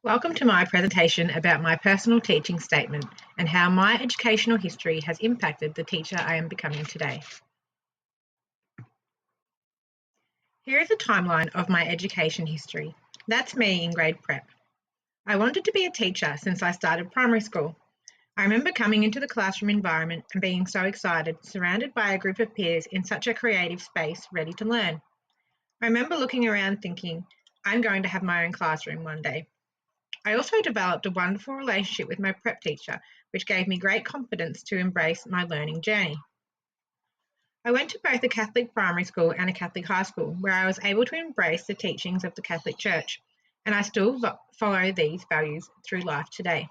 Welcome to my presentation about my personal teaching statement and how my educational history has impacted the teacher I am becoming today. Here is a timeline of my education history. That's me in grade prep. I wanted to be a teacher since I started primary school. I remember coming into the classroom environment and being so excited, surrounded by a group of peers in such a creative space, ready to learn. I remember looking around thinking, I'm going to have my own classroom one day. I also developed a wonderful relationship with my prep teacher, which gave me great confidence to embrace my learning journey. I went to both a Catholic primary school and a Catholic high school, where I was able to embrace the teachings of the Catholic Church, and I still follow these values through life today.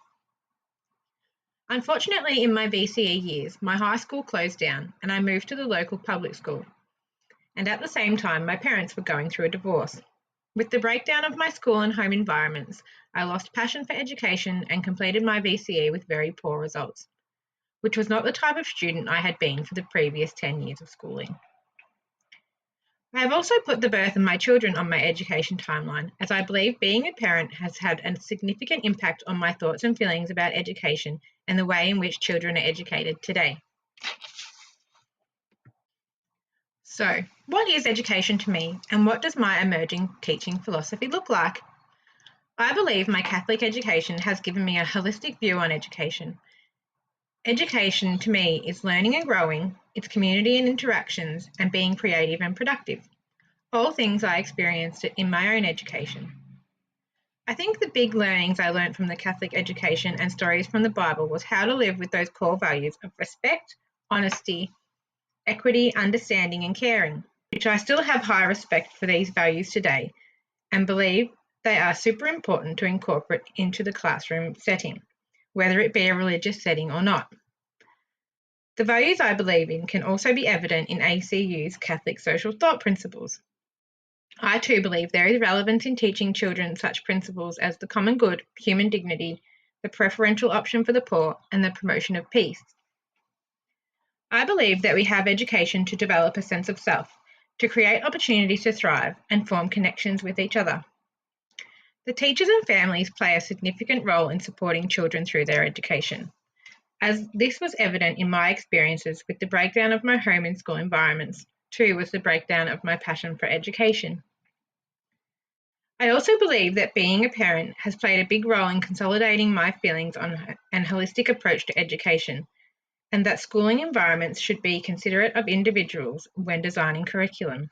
Unfortunately, in my VCE years, my high school closed down and I moved to the local public school. And at the same time, my parents were going through a divorce. With the breakdown of my school and home environments, I lost passion for education and completed my VCE with very poor results, which was not the type of student I had been for the previous 10 years of schooling. I have also put the birth of my children on my education timeline, as I believe being a parent has had a significant impact on my thoughts and feelings about education and the way in which children are educated today. So, what is education to me, and what does my emerging teaching philosophy look like? I believe my Catholic education has given me a holistic view on education. Education to me is learning and growing, it's community and interactions, and being creative and productive. All things I experienced in my own education. I think the big learnings I learned from the Catholic education and stories from the Bible was how to live with those core values of respect, honesty, equity, understanding, and caring, which I still have high respect for these values today and believe they are super important to incorporate into the classroom setting, whether it be a religious setting or not. The values I believe in can also be evident in ACU's Catholic social thought principles. I too believe there is relevance in teaching children such principles as the common good, human dignity, the preferential option for the poor, and the promotion of peace. I believe that we have education to develop a sense of self, to create opportunities to thrive and form connections with each other. The teachers and families play a significant role in supporting children through their education, as this was evident in my experiences with the breakdown of my home and school environments, too was the breakdown of my passion for education. I also believe that being a parent has played a big role in consolidating my feelings on an holistic approach to education, and that schooling environments should be considerate of individuals when designing curriculum.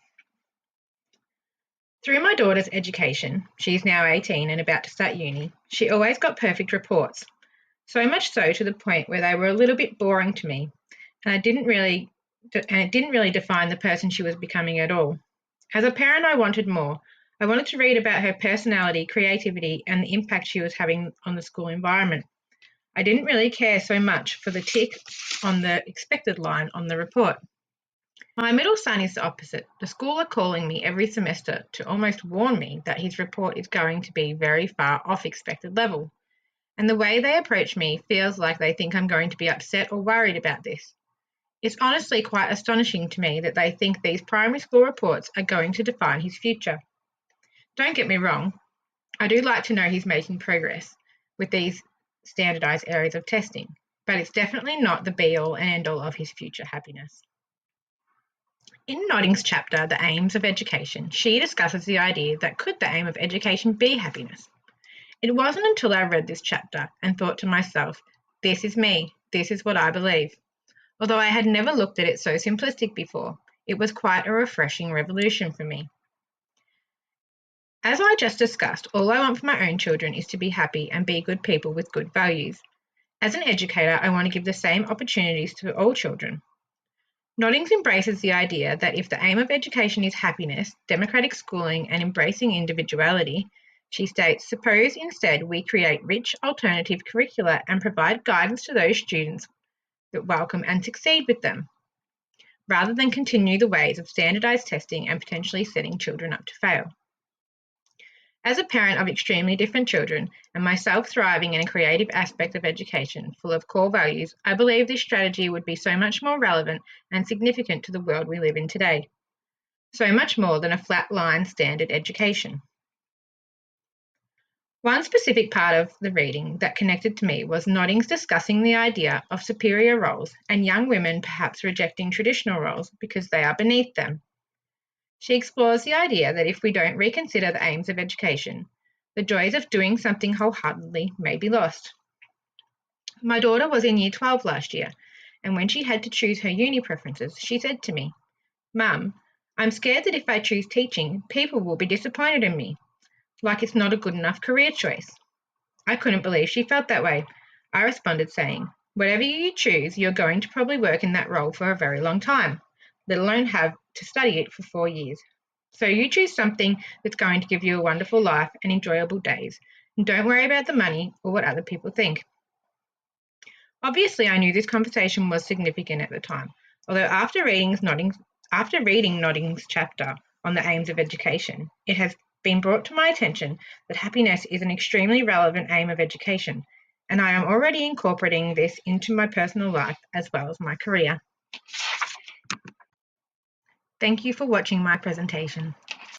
Through my daughter's education, she's now 18 and about to start uni, she always got perfect reports, so much so to the point where they were a little bit boring to me, and it didn't really define the person she was becoming at all. As a parent, I wanted more. I wanted to read about her personality, creativity, and the impact she was having on the school environment. I didn't really care so much for the tick on the expected line on the report. My middle son is the opposite. The school are calling me every semester to almost warn me that his report is going to be very far off expected level. And the way they approach me feels like they think I'm going to be upset or worried about this. It's honestly quite astonishing to me that they think these primary school reports are going to define his future. Don't get me wrong, I do like to know he's making progress with these standardised areas of testing, but it's definitely not the be-all and end-all of his future happiness. In Nodding's chapter, The Aims of Education, she discusses the idea that could the aim of education be happiness? It wasn't until I read this chapter and thought to myself, this is me, this is what I believe. Although I had never looked at it so simplistic before, it was quite a refreshing revolution for me. As I just discussed, all I want for my own children is to be happy and be good people with good values. As an educator, I want to give the same opportunities to all children. Noddings embraces the idea that if the aim of education is happiness, democratic schooling, and embracing individuality, she states, suppose instead we create rich alternative curricula and provide guidance to those students that welcome and succeed with them, rather than continue the ways of standardised testing and potentially setting children up to fail. As a parent of extremely different children and myself thriving in a creative aspect of education full of core values, I believe this strategy would be so much more relevant and significant to the world we live in today. So much more than a flat line standard education. One specific part of the reading that connected to me was Noddings discussing the idea of superior roles and young women perhaps rejecting traditional roles because they are beneath them. She explores the idea that if we don't reconsider the aims of education, the joys of doing something wholeheartedly may be lost. My daughter was in Year 12 last year, and when she had to choose her uni preferences, she said to me, "Mum, I'm scared that if I choose teaching, people will be disappointed in me, like it's not a good enough career choice." I couldn't believe she felt that way. I responded saying, "Whatever you choose, you're going to probably work in that role for a very long time, let alone have to study it for 4 years. So you choose something that's going to give you a wonderful life and enjoyable days, and don't worry about the money or what other people think." Obviously, I knew this conversation was significant at the time, although after reading Nodding's chapter on the aims of education, it has been brought to my attention that happiness is an extremely relevant aim of education, and I am already incorporating this into my personal life as well as my career. Thank you for watching my presentation.